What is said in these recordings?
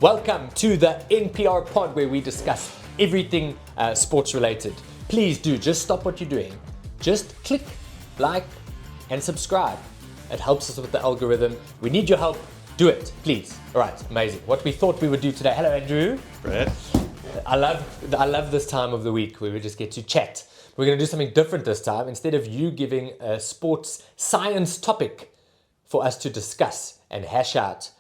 Welcome to the NPR pod where we discuss everything sports related. Please do just stop what you're doing. Just click like and subscribe. It helps us with the algorithm. We need your help. Do it, please. All right, amazing. What we thought we would do today. Hello, Andrew. Brad. I love this time of the week where we just get to chat. We're going to do something different this time. Instead of you giving a sports science topic for us to discuss and hash out,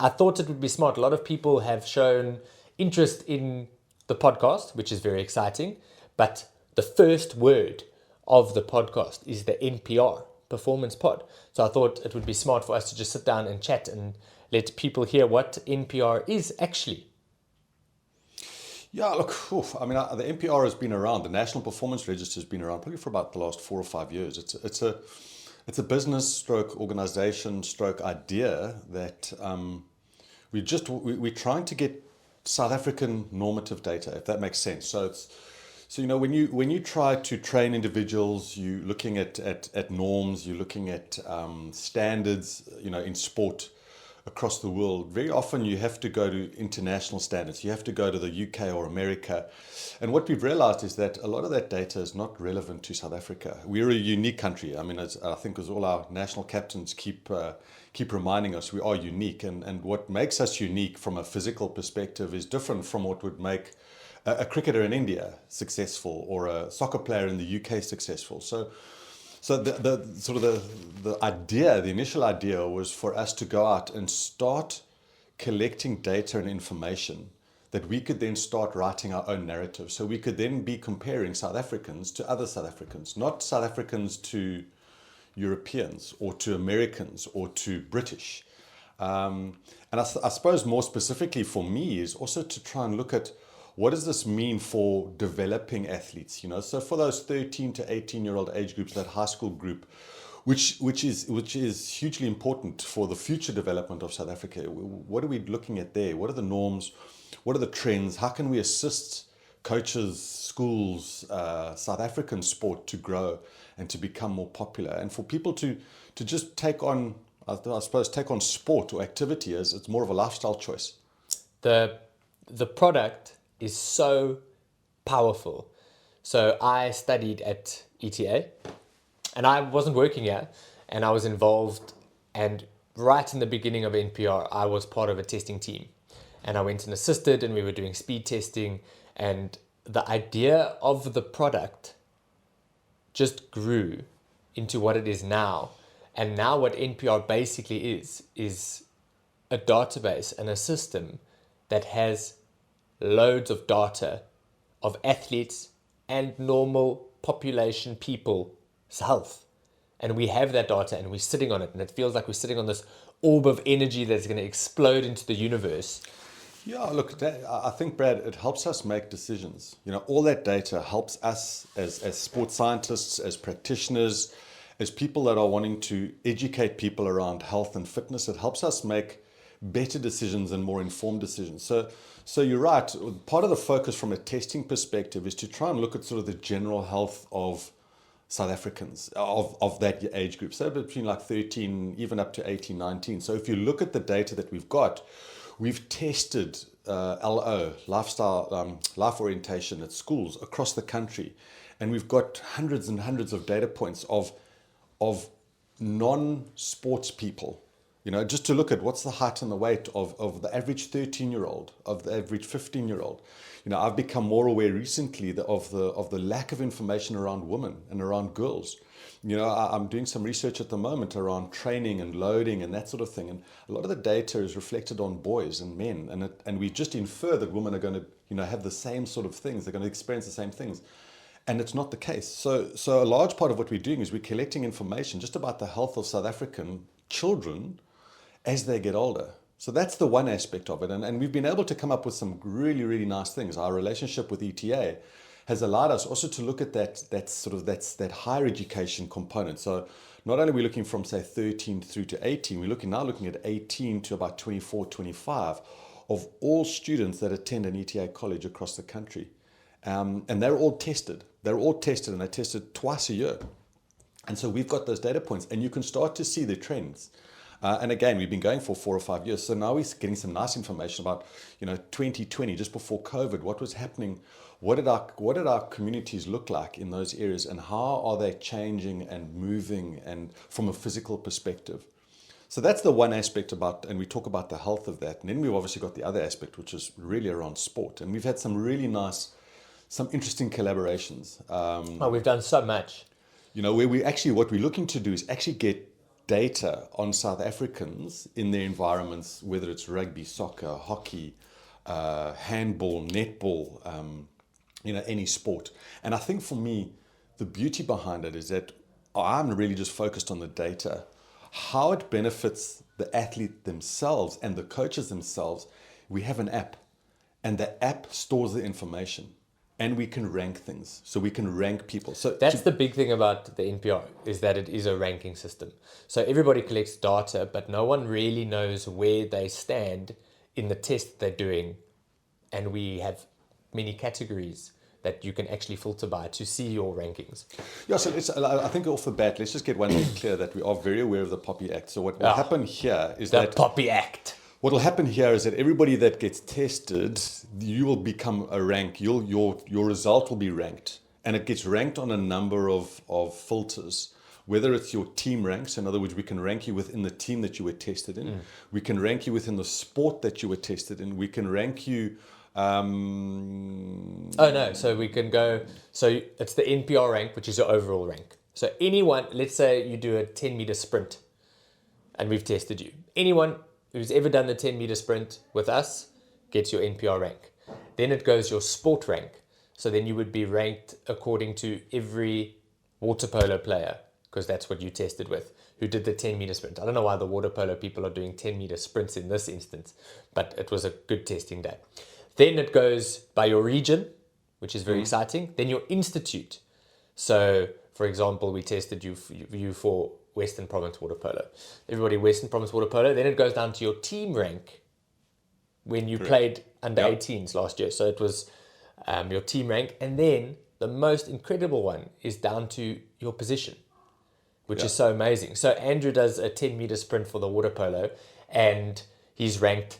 I thought it would be smart. A lot of people have shown interest in the podcast, which is very exciting. But the first word of the podcast is the NPR, Performance Pod. So I thought it would be smart for us to just sit down and chat and let people hear what NPR is actually. Yeah, look, the NPR has been around. The National Performance Register has been around probably for about the last 4 or 5 years. It's a business stroke organization stroke idea that we're trying to get South African normative data, if that makes sense. So when you try to train individuals, you're looking at norms, you're looking at standards, in sport across the world. Very often you have to go to international standards. You have to go to the UK or America. And what we've realized is that a lot of that data is not relevant to South Africa. We're a unique country. I think as all our national captains keep reminding us, we are unique. And what makes us unique from a physical perspective is different from what would make a cricketer in India successful or a soccer player in the UK successful. So the initial idea was for us to go out and start collecting data and information that we could then start writing our own narrative. So we could then be comparing South Africans to other South Africans, not South Africans to Europeans or to Americans or to British. And I suppose more specifically for me is also to try and look at what does this mean for developing athletes? So for those 13 to 18-year-old age groups, that high school group, which is hugely important for the future development of South Africa. What are we looking at there? What are the norms? What are the trends? How can we assist coaches, schools, South African sport to grow and to become more popular? And for people to just take on sport or activity as it's more of a lifestyle choice. The product is so powerful. So I studied at ETA and I wasn't working yet, and I was involved, and right in the beginning of NPR I was part of a testing team, and I went and assisted, and we were doing speed testing, and the idea of the product just grew into what it is now. And now what NPR basically is a database and a system that has loads of data of athletes and normal population people's health. And we have that data and we're sitting on it, and it feels like we're sitting on this orb of energy that's going to explode into the universe. Yeah, look, I think, Brad, it helps us make decisions. All that data helps us as sports scientists, as practitioners, as people that are wanting to educate people around health and fitness. It helps us make better decisions and more informed decisions. So you're right. Part of the focus from a testing perspective is to try and look at sort of the general health of South Africans of that age group. So between like 13, even up to 18, 19. So if you look at the data that we've got, we've tested LO, life orientation at schools across the country. And we've got hundreds and hundreds of data points of non-sports people. Just to look at what's the height and the weight of the average 13-year-old, of the average 15-year-old. I've become more aware recently of the lack of information around women and around girls. I'm doing some research at the moment around training and loading and that sort of thing. And a lot of the data is reflected on boys and men. And we just infer that women are going to, have the same sort of things. They're going to experience the same things. And it's not the case. So a large part of what we're doing is we're collecting information just about the health of South African children as they get older. So that's the one aspect of it. And we've been able to come up with some really, really nice things. Our relationship with ETA has allowed us also to look at that higher education component. So not only are we looking from, say, 13 through to 18, we're now looking at 18 to about 24, 25 of all students that attend an ETA college across the country. And they're all tested. And they're tested twice a year. And so we've got those data points, and you can start to see the trends. And again, we've been going for 4 or 5 years. So now we're getting some nice information about, 2020, just before COVID, what was happening. What did our communities look like in those areas, and how are they changing and moving, and from a physical perspective? So that's the one aspect about, and we talk about the health of that. And then we've obviously got the other aspect, which is really around sport. And we've had some really nice, some interesting collaborations. We've done so much. Where what we're looking to do is actually get data on South Africans in their environments, whether it's rugby, soccer, hockey, handball, netball, any sport. And I think for me, the beauty behind it is that I'm really just focused on the data, how it benefits the athlete themselves and the coaches themselves. We have an app, and the app stores the information, and we can rank things. So we can rank people. So that's the big thing about the NPR, is that it is a ranking system. So everybody collects data, but no one really knows where they stand in the test they're doing. And we have many categories that you can actually filter by to see your rankings. Yeah, so I think off the bat, let's just get one thing clear, that we are very aware of the Poppy Act. So what will happen here is the Poppy Act. What will happen here is that everybody that gets tested, you will become a rank. Your result will be ranked, and it gets ranked on a number of filters. Whether it's your team ranks, in other words, we can rank you within the team that you were tested in. We can rank you within the sport that you were tested in. We can rank you. So we can go. So it's the NPR rank, which is your overall rank. So anyone, let's say you do a 10-meter sprint, and we've tested you. Anyone who's ever done the 10-meter sprint with us gets your NPR rank. Then it goes your sport rank. So then you would be ranked according to every water polo player, because that's what you tested with, who did the 10-meter sprint. I don't know why the water polo people are doing 10-meter sprints in this instance, but it was a good testing day. Then it goes by your region, which is very exciting. Then your institute. So, for example, we tested you for Western Province Water Polo. Everybody Western Province Water Polo. Then it goes down to your team rank when you played under 18s last year. So it was your team rank. And then the most incredible one is down to your position, which is so amazing. So Andrew does a 10-meter sprint for the water polo, and he's ranked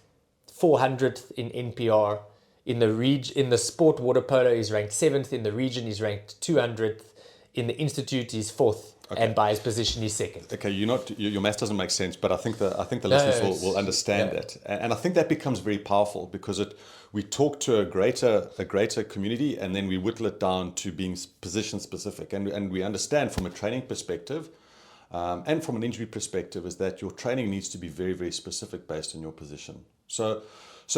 400th in NPR. In the sport water polo, he's ranked 7th. In the region, he's ranked 200th. In the institute, he's 4th. Okay. And by his position, he's 2nd. Okay, your math doesn't make sense, but I think the listeners will understand that, and I think that becomes very powerful, because we talk to a greater community, and then we whittle it down to being position specific, and we understand from a training perspective, and from an injury perspective, is that your training needs to be very, very specific based on your position. So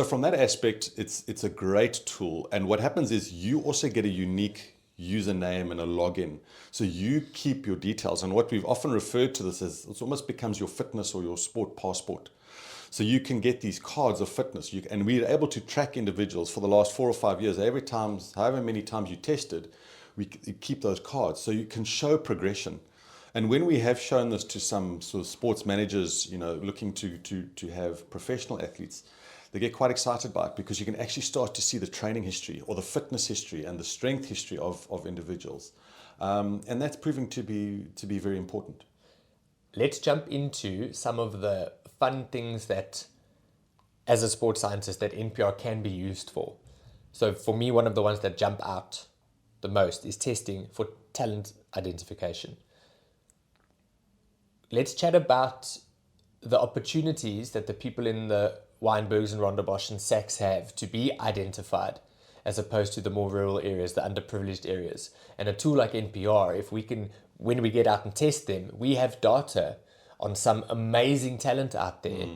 from that aspect, it's a great tool, and what happens is you also get a unique username and a login. So you keep your details, and what we've often referred to this as, it almost becomes your fitness or your sport passport. So you can get these cards of fitness, and we're able to track individuals for the last 4 or 5 years. However many times you tested, we keep those cards, so you can show progression. And when we have shown this to some sort of sports managers, looking to have professional athletes, they get quite excited by it, because you can actually start to see the training history or the fitness history and the strength history of individuals. And that's proving to be very important. Let's jump into some of the fun things that, as a sports scientist, that NPR can be used for. So for me, one of the ones that jump out the most is testing for talent identification. Let's chat about the opportunities that the people in the Wynbergs and Rondebosch and Sachs have to be identified, as opposed to the more rural areas, the underprivileged areas. And a tool like NPR, when we get out and test them, we have data on some amazing talent out there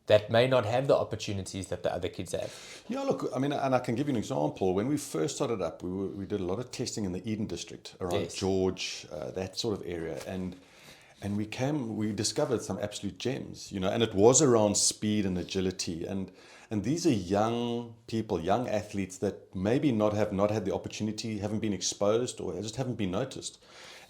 that may not have the opportunities that the other kids have. Yeah, look, I mean, and I can give you an example. When we first started up, we did a lot of testing in the Eden district, around George, that sort of area, and we discovered some absolute gems, and it was around speed and agility, and these are young people, young athletes that maybe have not had the opportunity, haven't been exposed, or just haven't been noticed.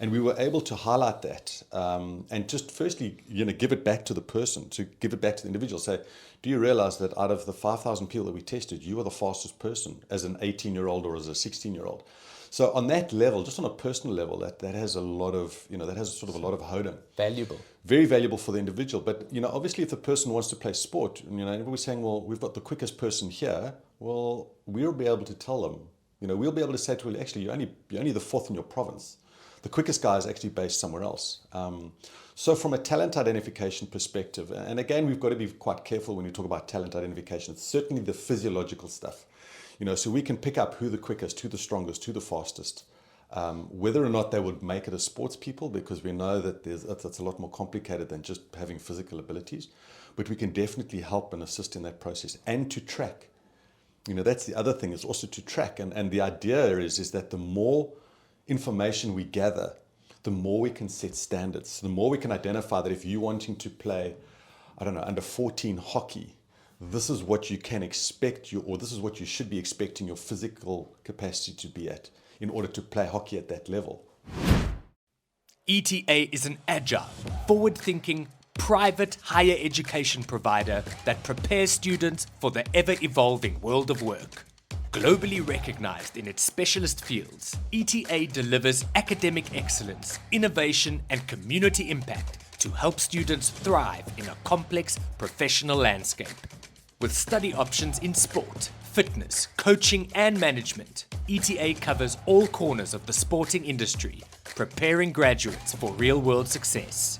And we were able to highlight that, and just firstly, give it back to the person, to give it back to the individual. Say, do you realize that out of the 5,000 people that we tested, you are the fastest person as an 18-year-old or as a 16-year-old? So on that level, just on a personal level, that has a lot of, that has sort of a lot of holding. Valuable. Very valuable for the individual. But, obviously if the person wants to play sport, and, everybody's saying, well, we've got the quickest person here. Well, we'll be able to tell them, we'll be able to say to them, actually, you're only the fourth in your province. The quickest guy is actually based somewhere else. So from a talent identification perspective, and again, we've got to be quite careful when we talk about talent identification. It's certainly the physiological stuff. So we can pick up who the quickest, who the strongest, who the fastest. Whether or not they would make it as sports people, because we know that it's a lot more complicated than just having physical abilities. But we can definitely help and assist in that process and to track. That's the other thing, is also to track. And the idea is that the more information we gather, the more we can set standards. The more we can identify that if you're wanting to play, under 14 hockey, this is what you can expect, or this is what you should be expecting your physical capacity to be at in order to play hockey at that level. ETA is an agile, forward-thinking, private higher education provider that prepares students for the ever-evolving world of work. Globally recognized in its specialist fields, ETA delivers academic excellence, innovation, and community impact to help students thrive in a complex professional landscape. With study options in sport, fitness, coaching, and management, ETA covers all corners of the sporting industry, preparing graduates for real-world success.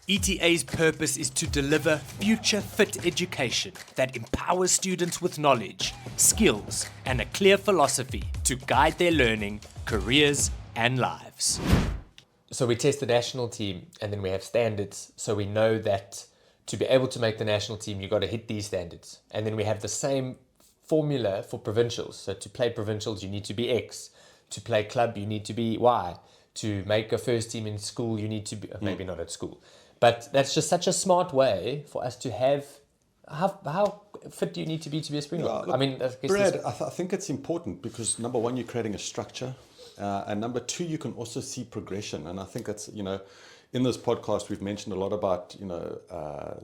ETA's purpose is to deliver future-fit education that empowers students with knowledge, skills, and a clear philosophy to guide their learning, careers, and lives. So we test the national team, and then we have standards. So we know that to be able to make the national team, you've got to hit these standards. And then we have the same formula for provincials. So to play provincials, you need to be X. To play club, you need to be Y. To make a first team in school, you need to be, maybe not at school. But that's just such a smart way for us to have, how fit do you need to be a Springbok? Look, I mean, Brad, I think it's important because number one, you're creating a structure. And number two, you can also see progression. And I think that's, in this podcast, we've mentioned a lot about,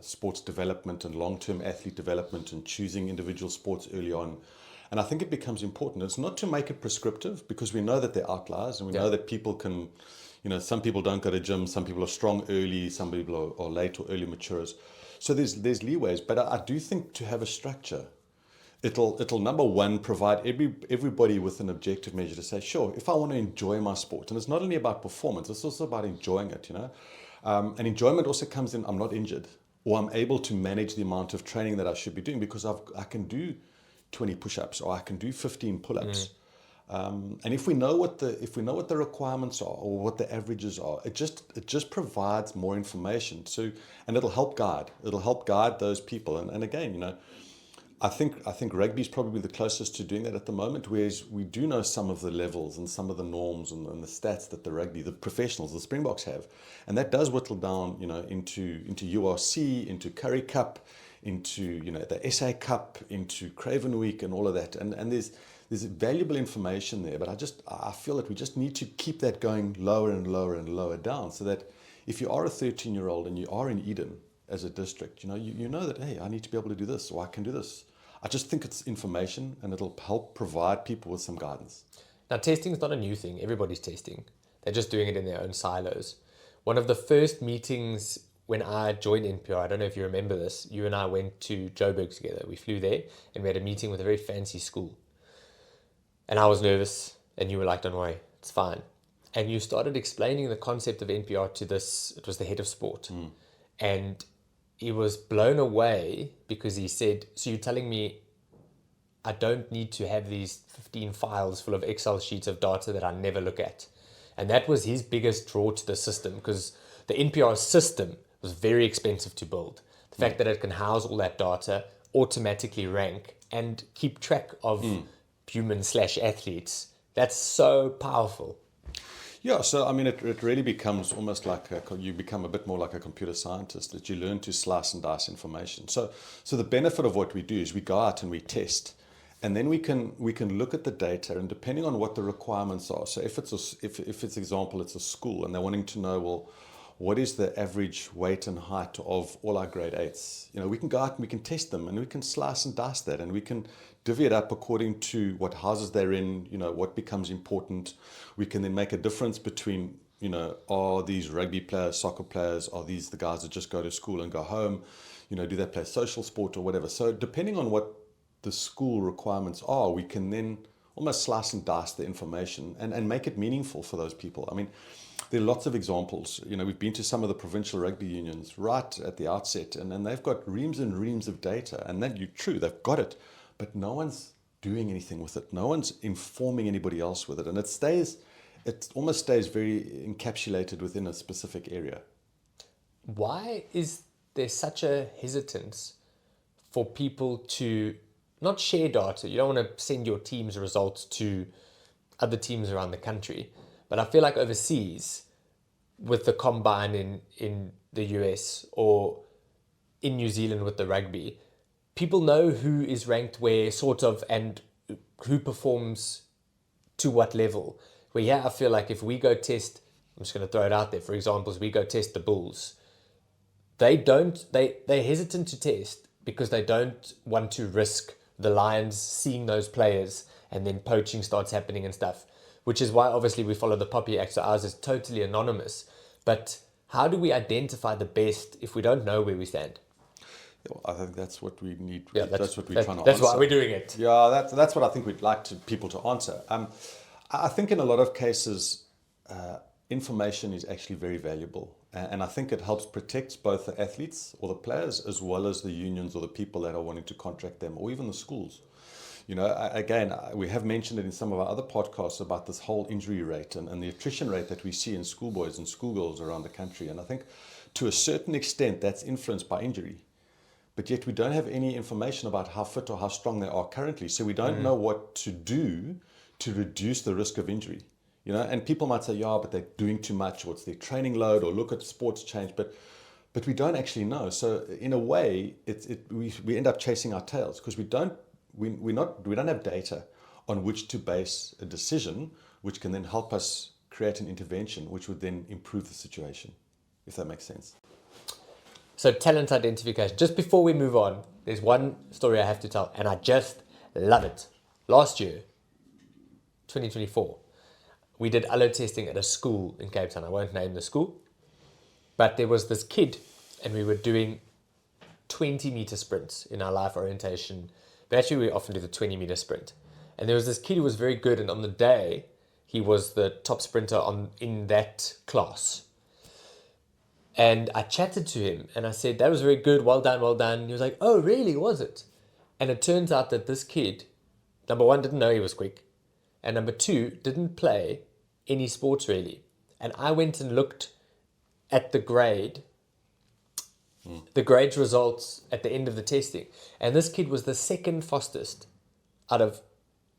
sports development and long-term athlete development and choosing individual sports early on. And I think it becomes important. It's not to make it prescriptive, because we know that they're outliers, and we know that people can, some people don't go to gym, some people are strong early, some people are late or early maturers. So there's leeways, but I do think to have a structure, it'll number one, provide everybody with an objective measure to say, sure, if I want to enjoy my sport, and it's not only about performance, it's also about enjoying it, and enjoyment also comes in, I'm not injured, or I'm able to manage the amount of training that I should be doing, because I can do 20 push-ups, or I can do 15 pull-ups. And if we know what the requirements are, or what the averages are, it just provides more information. And it'll help guide those people. And again, I think rugby is probably the closest to doing that at the moment, whereas we do know some of the levels and some of the norms and the stats that the professionals, the Springboks have, and that does whittle down, into URC, into Currie Cup, into the SA Cup, into Craven Week, and all of that. And there's valuable information there, but I feel that we just need to keep that going lower and lower and lower down, so that if you are a 13-year-old and you are in Eden as a district, you know that, hey, I need to be able to do this, or I can do this. I just think it's information, and it'll help provide people with some guidance. Now, testing is not a new thing. Everybody's testing. They're just doing it in their own silos. One of the first meetings when I joined NPR, I don't know if you remember this, you and I went to Joburg together. We flew there, and we had a meeting with a very fancy school. And I was nervous, and you were like, don't worry, it's fine. And you started explaining the concept of NPR to it was the head of sport. And he was blown away, because he said, so you're telling me I don't need to have these 15 files full of Excel sheets of data that I never look at. And that was his biggest draw to the system, because the NPR system was very expensive to build. The fact that it can house all that data, automatically rank, and keep track of human/athletes, that's so powerful. Yeah, so I mean, it really becomes almost like you become a bit more like a computer scientist, that you learn to slice and dice information. So the benefit of what we do is we go out and we test, and then we can look at the data, and depending on what the requirements are. So if it's example, it's a school, and they're wanting to know, well, what is the average weight and height of all our grade 8s? You know, we can go out and we can test them, and we can slice and dice that, and we can divvy it up according to what houses they're in, you know, what becomes important. We can then make a difference between, you know, are these rugby players, soccer players, are these the guys that just go to school and go home? You know, do they play social sport or whatever? So depending on what the school requirements are, we can then almost slice and dice the information and make it meaningful for those people. I mean, there are lots of examples. You know, we've been to some of the provincial rugby unions right at the outset, and they've got reams and reams of data, and that you're true, they've got it, but no one's doing anything with it. No one's informing anybody else with it, and it almost stays very encapsulated within a specific area. Why is there such a hesitance for people to not share data? You don't want to send your team's results to other teams around the country. But I feel like overseas, with the combine in the US or in New Zealand with the rugby, people know who is ranked where, sort of, and who performs to what level. Where here, I feel like if we go test, I'm just going to throw it out there, for example, we go test the Bulls, they're hesitant to test because they don't want to risk the Lions seeing those players and then poaching starts happening and stuff, which is why obviously we follow the Poppy Act, so ours is totally anonymous. But how do we identify the best if we don't know where we stand? I think that's what we need. Yeah, that's what we're trying to That's answer. why we're doing it. Yeah, that's what I think we'd like people to answer. I think in a lot of cases, information is actually very valuable. And I think it helps protect both the athletes or the players as well as the unions or the people that are wanting to contract them, or even the schools. You know, again, we have mentioned it in some of our other podcasts about this whole injury rate and the attrition rate that we see in schoolboys and schoolgirls around the country. And I think to a certain extent that's influenced by injury. But yet we don't have any information about how fit or how strong they are currently. So we don't know what to do to reduce the risk of injury. You know, and people might say, yeah, but they're doing too much, or it's their training load, or look at sports change, but we don't actually know. So in a way, we end up chasing our tails because we don't have data on which to base a decision, which can then help us create an intervention, which would then improve the situation, if that makes sense. So talent identification. Just before we move on, there's one story I have to tell, and I just love it. Last year, 2024, we did allo testing at a school in Cape Town. I won't name the school, but there was this kid, and we were doing 20-meter sprints in our life orientation. But actually, we often do the 20-meter sprint. And there was this kid who was very good, and on the day, he was the top sprinter in that class. And I chatted to him, and I said, that was very good, well done, well done. And he was like, oh, really, was it? And it turns out that this kid, number one, didn't know he was quick, and number two, didn't play any sports really. And I went and looked at the grade results at the end of the testing. And this kid was the second fastest out of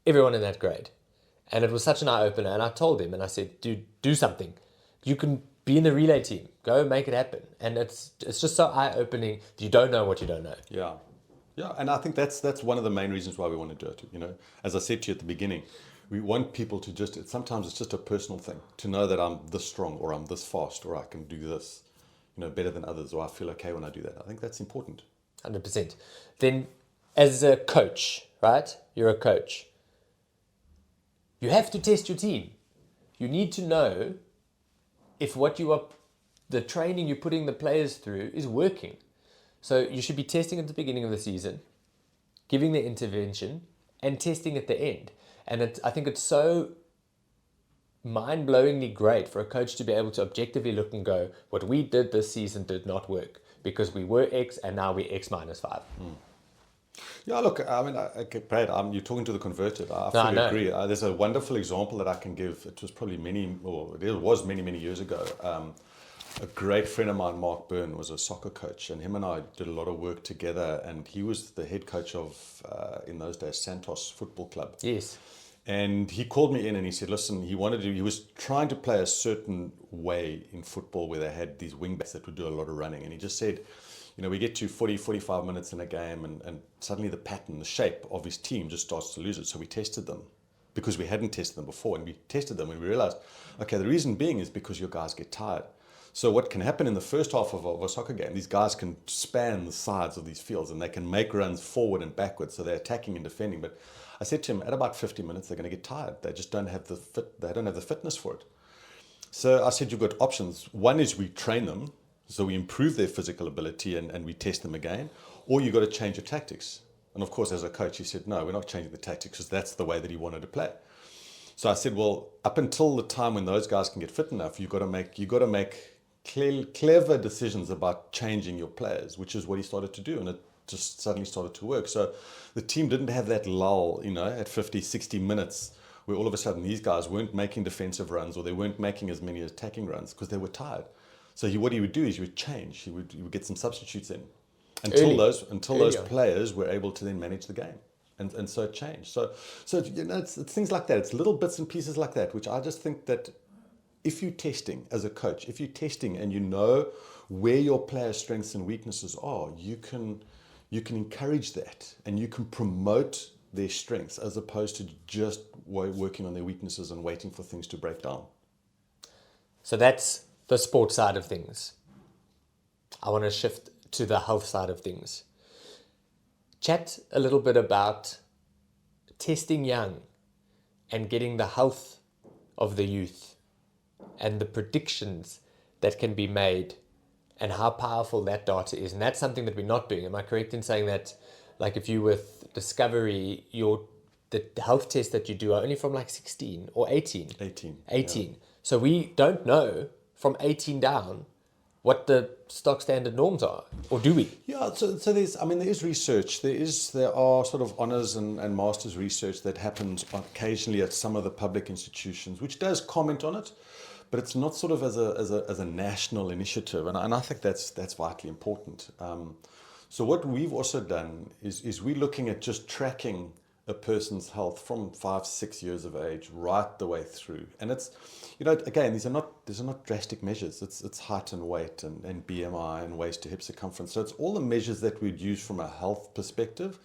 everyone in that grade. And it was such an eye-opener. And I told him, and I said, dude, do something. You can be in the relay team. Go make it happen. And it's just so eye-opening. You don't know what you don't know. Yeah. Yeah, and I think that's one of the main reasons why we want to do it. You know, as I said to you at the beginning, we want people to sometimes it's just a personal thing, to know that I'm this strong, or I'm this fast, or I can do this, you know, better than others, or I feel okay when I do that. I think that's important. 100%. Then as a coach, right? You're a coach. You have to test your team. You need to know if the training you're putting the players through is working. So you should be testing at the beginning of the season, giving the intervention, and testing at the end. And I think it's so mind-blowingly great for a coach to be able to objectively look and go, what we did this season did not work because we were X and now we're X minus 5. Yeah, look, I mean, Brad, you're talking to the converted. I fully agree. There's a wonderful example that I can give. It was probably many years ago. A great friend of mine, Mark Byrne, was a soccer coach, and him and I did a lot of work together, and he was the head coach of, in those days, Santos Football Club. Yes. And he called me in and he said, listen, he was trying to play a certain way in football where they had these wingbacks that would do a lot of running. And he just said, you know, we get to 40, 45 minutes in a game and suddenly the pattern, the shape of his team just starts to lose it. So we tested them because we hadn't tested them before, and we tested them and we realized, okay, the reason being is because your guys get tired. So what can happen in the first half of a soccer game, these guys can span the sides of these fields and they can make runs forward and backwards. So they're attacking and defending. But I said to him, at about 50 minutes, they're going to get tired. They just don't have they don't have the fitness for it. So I said, you've got options. One is we train them, so we improve their physical ability and we test them again, or you've got to change your tactics. And of course, as a coach, he said, no, we're not changing the tactics because that's the way that he wanted to play. So I said, well, up until the time when those guys can get fit enough, you've got to make clever decisions about changing your players, which is what he started to do. And it just suddenly started to work. So the team didn't have that lull, at 50, 60 minutes where all of a sudden these guys weren't making defensive runs or they weren't making as many attacking runs because they were tired. So what he would do is he would change. He would get some substitutes in until those players were able to then manage the game. And so it changed. So it's things like that. It's little bits and pieces like that, which I just think that if you're testing as a coach, if you're testing and you know where your players' strengths and weaknesses are, you can encourage that and you can promote their strengths as opposed to just working on their weaknesses and waiting for things to break down. So that's the sport side of things. I want to shift to the health side of things. Chat a little bit about testing young and getting the health of the youth and the predictions that can be made and how powerful that data is. And that's something that we're not doing. Am I correct in saying that, like if you with Discovery, the health tests that you do are only from like 16 or 18? 18. Yeah. So we don't know from 18 down what the stock standard norms are, or do we? Yeah, so there is research. There are sort of honours and masters research that happens occasionally at some of the public institutions, which does comment on it, but it's not sort of as a national initiative, and I think that's vitally important. So what we've also done is we're looking at just tracking a person's health from 5, 6 years of age right the way through, and it's, again, these are not drastic measures. It's height and weight and BMI and waist to hip circumference. So it's all the measures that we'd use from a health perspective,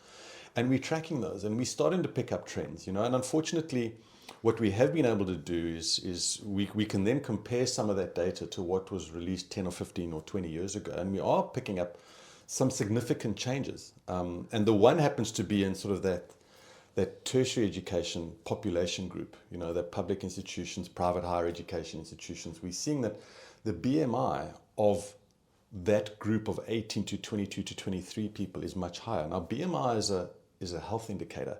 and we're tracking those, and we're starting to pick up trends. And unfortunately, what we have been able to do is we can then compare some of that data to what was released 10 or 15 or 20 years ago, and we are picking up some significant changes. And the one happens to be in sort of that tertiary education population group, that public institutions, private higher education institutions. We're seeing that the BMI of that group of 18 to 22 to 23 people is much higher. Now, BMI is a health indicator.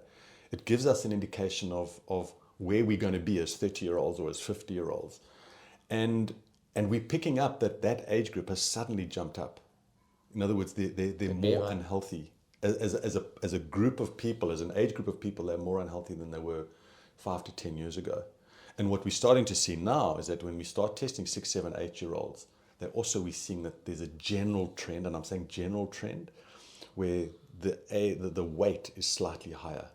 It gives us an indication of where we're going to be as 30-year-olds or as 50-year-olds. And we're picking up that age group has suddenly jumped up. In other words, they're more unhealthy. As a group of people, as an age group of people, they're more unhealthy than they were 5 to 10 years ago. And what we're starting to see now is that when we start testing 6, 7, 8-year-olds, we're seeing that there's a general trend, and I'm saying general trend, where the weight is slightly higher.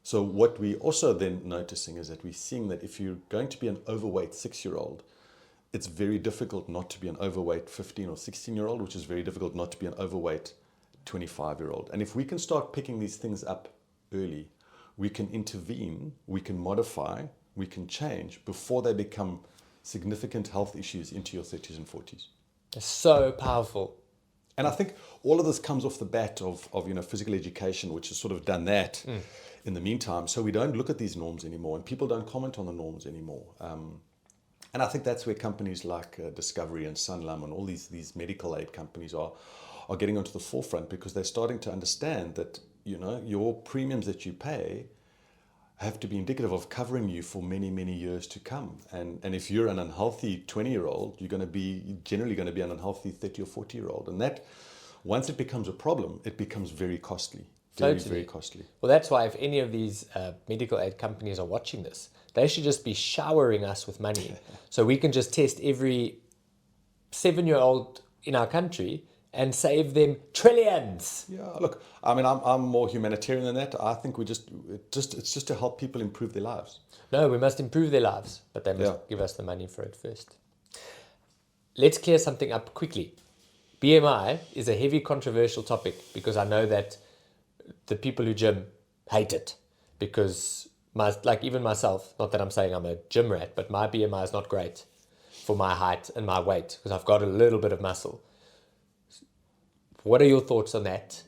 So what we also then noticing is that we're seeing that if you're going to be an overweight 6-year-old, it's very difficult not to be an overweight 15 or 16-year-old, which is very difficult not to be an overweight 25-year-old. And if we can start picking these things up early, we can intervene, we can modify, we can change before they become significant health issues into your 30s and 40s. It's so powerful. And I think all of this comes off the bat of physical education, which has sort of done that in the meantime. So we don't look at these norms anymore, and people don't comment on the norms anymore. And I think that's where companies like Discovery and Sanlam and all these medical aid companies are getting onto the forefront, because they're starting to understand that your premiums that you pay have to be indicative of covering you for many, many years to come. And if you're an unhealthy 20-year-old, you're generally going to be an unhealthy 30 or 40-year-old. And that, once it becomes a problem, it becomes very costly. Very costly. Well, that's why if any of these medical aid companies are watching this, they should just be showering us with money. So we can just test every 7-year-old in our country and save them trillions. Yeah, look, I mean, I'm more humanitarian than that. I think it's just to help people improve their lives. No, we must improve their lives, but they must give us the money for it first. Let's clear something up quickly. BMI is a heavy controversial topic, because I know that the people who gym hate it, because even myself, not that I'm saying I'm a gym rat, but my BMI is not great. for my height and my weight because I've got a little bit of muscle. What are your thoughts on that?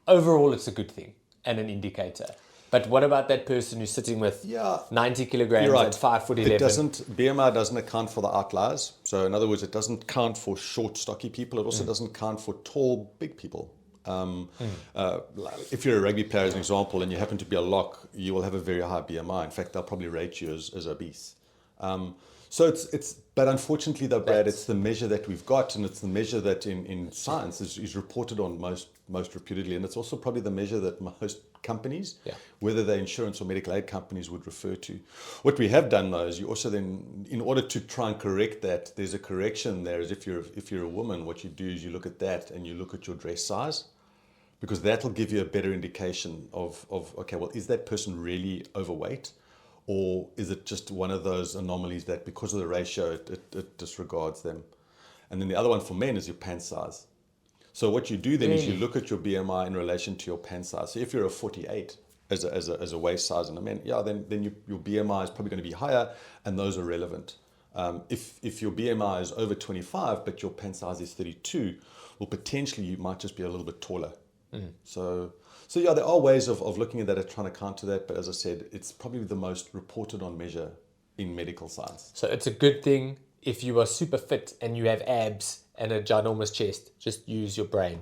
Overall, it's a good thing and an indicator. But what about that person who's sitting with 90 kilograms You're right. and 5'11"? BMI doesn't account for the outliers. So in other words, it doesn't count for short, stocky people. It also doesn't count for tall, big people. If you're a rugby player, as an example, and you happen to be a lock, you will have a very high BMI. In fact, they'll probably rate you as obese. But unfortunately, though, Brad, it's the measure that we've got, and it's the measure that in science is reported on most reputedly, and it's also probably the measure that most companies, whether they're insurance or medical aid companies, would refer to. What we have done, though, is you also then, in order to try and correct that, there's a correction there. Is if you're a woman, what you do is you look at that and you look at your dress size, because that'll give you a better indication of okay, well, is that person really overweight? Or is it just one of those anomalies that because of the ratio, it disregards them? And then the other one for men is your pant size. So what you do then is you look at your BMI in relation to your pant size. So if you're a 48 as a waist size in a man, then your BMI is probably going to be higher, and those are relevant. If your BMI is over 25, but your pant size is 32, well, potentially you might just be a little bit taller. So there are ways of looking at that and trying to counter that. But as I said, it's probably the most reported on measure in medical science. So it's a good thing if you are super fit and you have abs and a ginormous chest, just use your brain.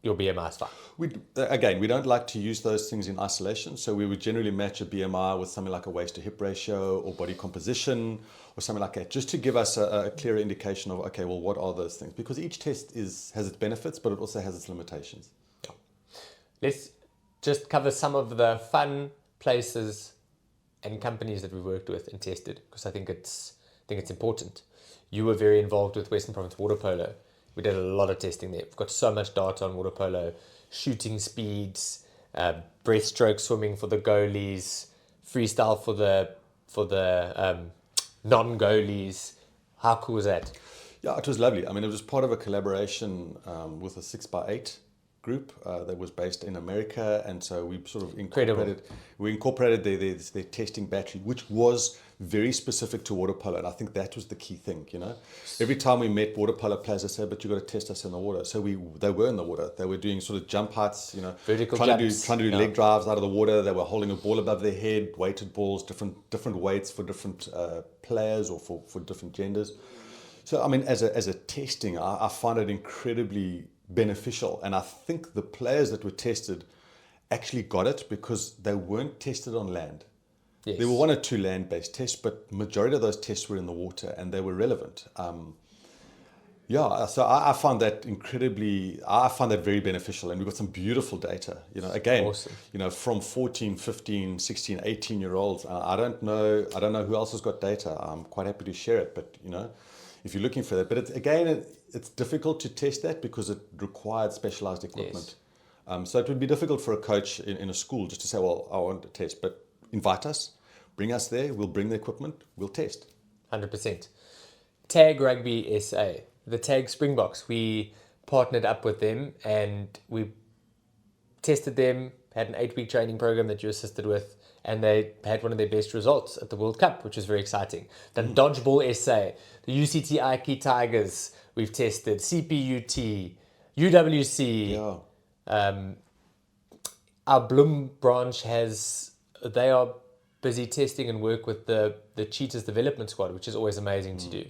Your BMI is fine. We don't like to use those things in isolation. So we would generally match a BMI with something like a waist to hip ratio or body composition or something like that, just to give us a clearer indication of, okay, well, what are those things? Because each test has its benefits, but it also has its limitations. Let's just cover some of the fun places and companies that we've worked with and tested, because I think it's important. You were very involved with Western Province Water Polo. We did a lot of testing there. We've got so much data on water polo, shooting speeds, breaststroke swimming for the goalies, freestyle for the non-goalies. How cool was that? Yeah, it was lovely. I mean, it was part of a collaboration with a 6x8 group that was based in America, and so we sort of incorporated their testing battery, which was very specific to water polo, and I think that was the key thing. Every time we met water polo players, they said, "But you got to test us in the water." So they were in the water. They were doing sort of jump heights, vertical trying jumps. to do leg drives out of the water. They were holding a ball above their head, weighted balls, different weights for different players or for different genders. So I mean, as a testing, I find it incredibly beneficial, and I think the players that were tested actually got it because they weren't tested on land. Yes. There were 1 or 2 land-based tests, but majority of those tests were in the water, and they were relevant. So I found that very beneficial, and we've got some beautiful data. Awesome. From 14, 15, 16, 18-year-olds. I don't know who else has got data. I'm quite happy to share it, but if you're looking for that. But it's difficult to test that because it required specialized equipment. Yes. So it would be difficult for a coach in a school just to say, well, I want to test, but invite us, bring us there, we'll bring the equipment, we'll test. 100%. Tag Rugby SA, the Tag Springboks, we partnered up with them and we tested them, had an 8-week training program that you assisted with, and they had one of their best results at the World Cup, which was very exciting. Then Dodgeball SA, the UCT Ike Tigers, we've tested, CPUT, UWC. Yeah. Our Bloem branch they are busy testing and work with the Cheetahs Development Squad, which is always amazing to do.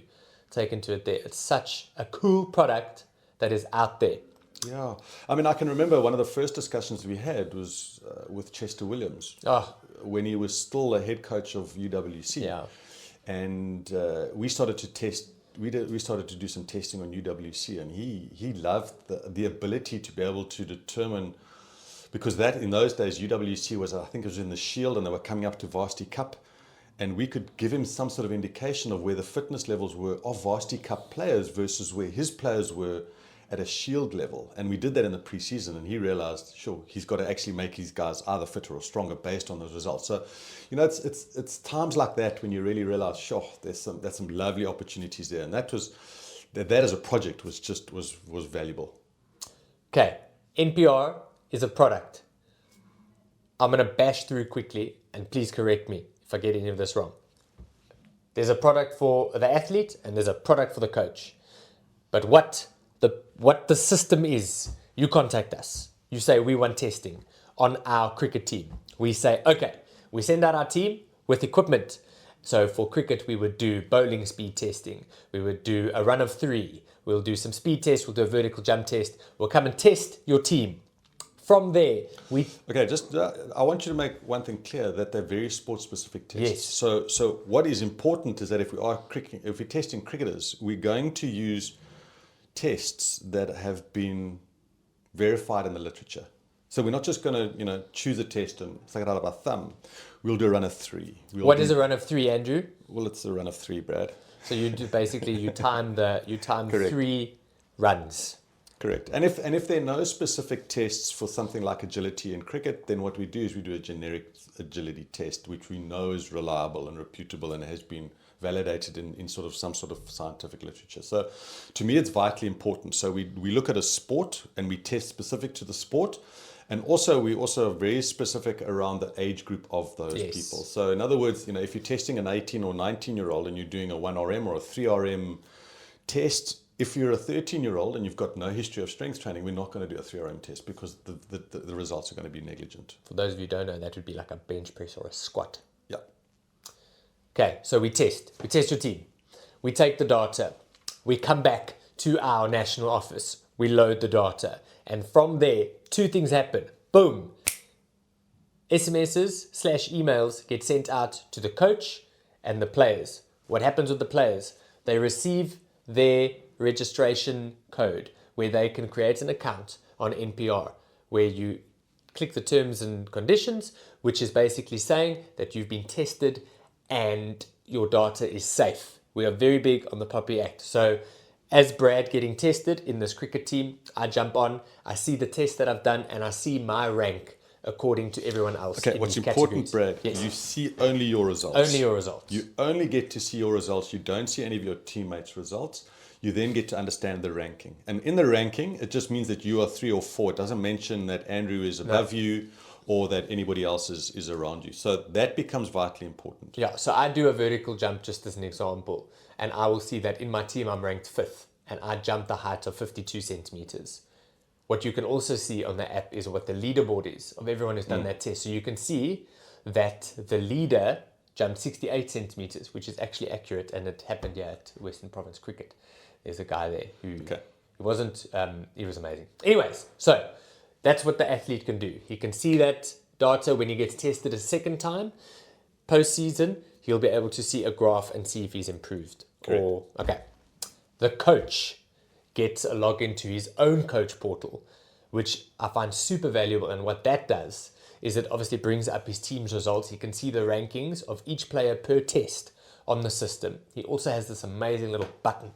Taken to it there. It's such a cool product that is out there. Yeah. I mean, I can remember one of the first discussions we had was with Chester Williams when he was still the head coach of UWC. Yeah. And we started to test. We started to do some testing on UWC, and he loved the ability to be able to determine, because that in those days UWC was, I think it was in the Shield, and they were coming up to Varsity Cup, and we could give him some sort of indication of where the fitness levels were of Varsity Cup players versus where his players were at a Shield level. And we did that in the preseason, and he realized, sure, he's got to actually make his guys either fitter or stronger based on those results. So, it's times like that when you really realize, sure, there's some lovely opportunities there. And that as a project was valuable. Okay, NPR is a product. I'm going to bash through quickly, and please correct me if I get any of this wrong. There's a product for the athlete and there's a product for the coach. But what the system is, you contact us. You say, we want testing on our cricket team. We say, okay, we send out our team with equipment. So for cricket, we would do bowling speed testing. We would do a run of 3. We'll do some speed tests. We'll do a vertical jump test. We'll come and test your team. From there, Okay, just I want you to make one thing clear, that they're very sport-specific tests. Yes. So what is important is that if we're testing cricketers, we're going to use tests that have been verified in the literature. So we're not just going to choose a test and suck it out of our thumb. We'll do a run of 3. What is a run of 3, Andrew? Well, it's a run of 3, Brad. So you do basically you time Correct. 3 runs. Correct. And if there are no specific tests for something like agility in cricket, then what we do is we do a generic agility test, which we know is reliable and reputable and has been validated in some sort of scientific literature. So to me, it's vitally important. So we look at a sport and we test specific to the sport. And also, we also are very specific around the age group of those people. So in other words, if you're testing an 18 or 19-year-old and you're doing a 1RM or a 3RM test, if you're a 13-year-old and you've got no history of strength training, we're not going to do a 3RM test because the results are going to be negligent. For those of you who don't know, that would be like a bench press or a squat. Yeah. Okay, so we test your team. We take the data. We come back to our national office. We load the data. And from there, 2 things happen. Boom. SMSs/emails get sent out to the coach and the players. What happens with the players? They receive their registration code where they can create an account on NPR where you click the terms and conditions, which is basically saying that you've been tested and your data is safe. We are very big on the POPI Act. So as Brad getting tested in this cricket team, I jump on, I see the test that I've done, and I see my rank according to everyone else. Okay, what's important, Brad, you see only your results. Only your results. You only get to see your results. You don't see any of your teammates' results. You then get to understand the ranking. And in the ranking, it just means that you are 3 or 4. It doesn't mention that Andrew is above you or that anybody else is around you. So that becomes vitally important. Yeah, so I do a vertical jump just as an example, and I will see that in my team I'm ranked 5th, and I jumped the height of 52 centimeters. What you can also see on the app is what the leaderboard is of everyone who's done that test. So you can see that the leader jumped 68 centimeters, which is actually accurate, and it happened here at Western Province Cricket. There's a guy there who he was amazing. Anyways, so that's what the athlete can do. He can see that data when he gets tested a second time. Post-season, he'll be able to see a graph and see if he's improved. Correct. The coach gets a login to his own coach portal, which I find super valuable. And what that does is it obviously brings up his team's results. He can see the rankings of each player per test on the system. He also has this amazing little button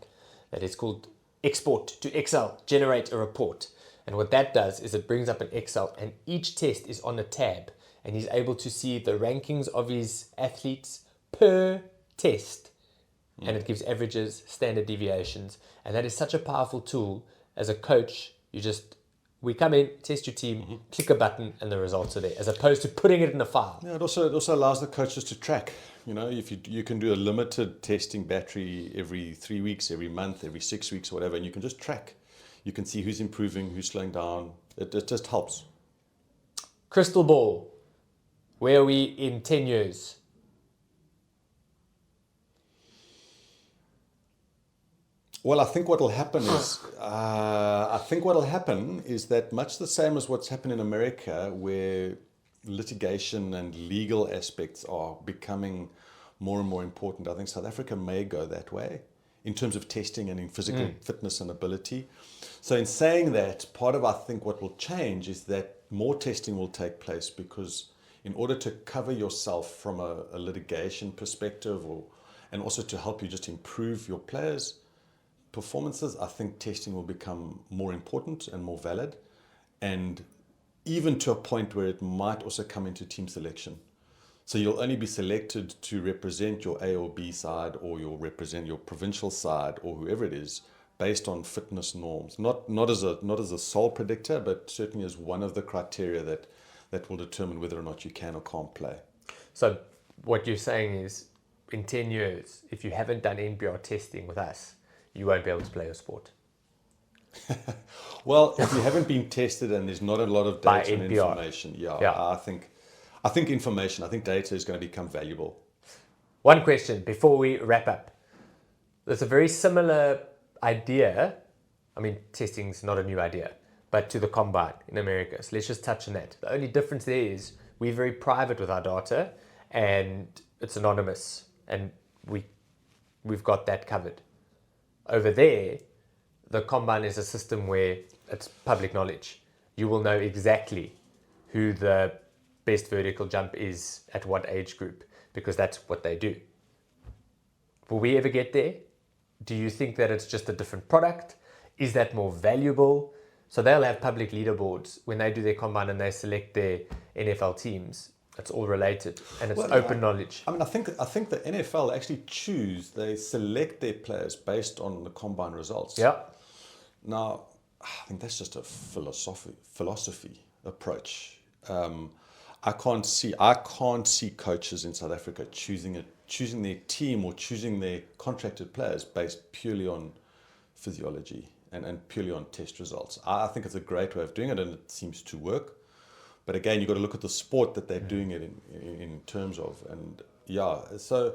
that is called Export to Excel, generate a report. And what that does is it brings up an Excel, and each test is on a tab, and he's able to see the rankings of his athletes per test. And it gives averages, standard deviations. And that is such a powerful tool. As a coach, we come in, test your team, click a button, and the results are there, as opposed to putting it in a file. Yeah, it also allows the coaches to track. If you can do a limited testing battery every 3 weeks, every month, every 6 weeks, or whatever, and you can just track. You can see who's improving, who's slowing down. It just helps. Crystal ball. Where are we in 10 years? Well, I think what will happen is that much the same as what's happened in America, where litigation and legal aspects are becoming more and more important. I think South Africa may go that way in terms of testing and in physical fitness and ability. So in saying that, part of I think what will change is that more testing will take place, because in order to cover yourself from a litigation perspective, and also to help you just improve your players' performances, I think testing will become more important and more valid, and even to a point where it might also come into team selection. So you'll only be selected to represent your A or B side, or you'll represent your provincial side, or whoever it is, based on fitness norms. Not as a sole predictor, but certainly as one of the criteria that will determine whether or not you can or can't play. So what you're saying is, in 10 years, if you haven't done NPR testing with us, you won't be able to play your sport. Well, if you haven't been tested and there's not a lot of By data and NPR. information, Yeah. I think information, I think data is going to become valuable. One question before we wrap up. There's a very similar idea. I mean, testing's not a new idea, but to the combine in America. So let's just touch on that. The only difference there is we're very private with our data and it's anonymous, and we've got that covered. Over there, the combine is a system where it's public knowledge. You will know exactly who the best vertical jump is at what age group, because that's what they do. Will we ever get there? Do you think that it's just a different product? Is that more valuable? So they'll have public leaderboards when they do their combine and they select their NFL teams. It's all related and it's open knowledge. I mean, I think the NFL actually they select their players based on the combine results. Yeah. Now, I think that's just a philosophy approach. I can't see coaches in South Africa choosing their team or choosing their contracted players based purely on physiology and purely on test results. I think it's a great way of doing it, and it seems to work. But again, you've got to look at the sport that they're doing it in terms of. And yeah, so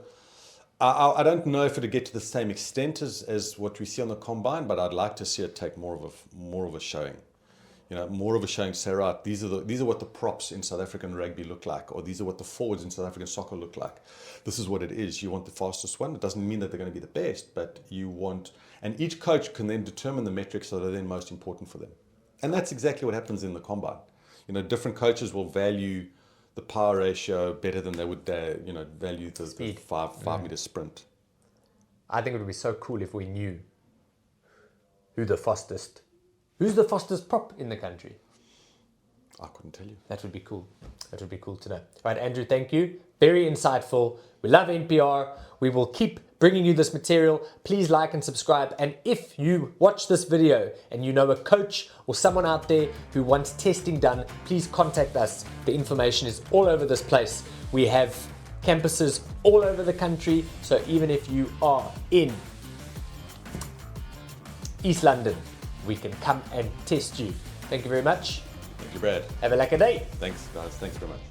I don't know if it'll get to the same extent as what we see on the combine, but I'd like to see it take more of a showing. More of a showing, say, right, these are what the props in South African rugby look like, or these are what the forwards in South African soccer look like. This is what it is. You want the fastest one. It doesn't mean that they're going to be the best, but you want, and each coach can then determine the metrics that are then most important for them. And that's exactly what happens in the combine. Different coaches will value the power ratio better than they would, value the 5 meter sprint. I think it would be so cool if we knew who's the fastest prop in the country. I couldn't tell you. That would be cool. That would be cool to know. Right, Andrew, thank you. Very insightful. We love NPR. We will keep bringing you this material. Please like and subscribe. And if you watch this video and you know a coach or someone out there who wants testing done, please contact us. The information is all over this place. We have campuses all over the country. So even if you are in East London, we can come and test you. Thank you very much. Thank you, Brad. Have a lekker day. Thanks, guys. Thanks very much.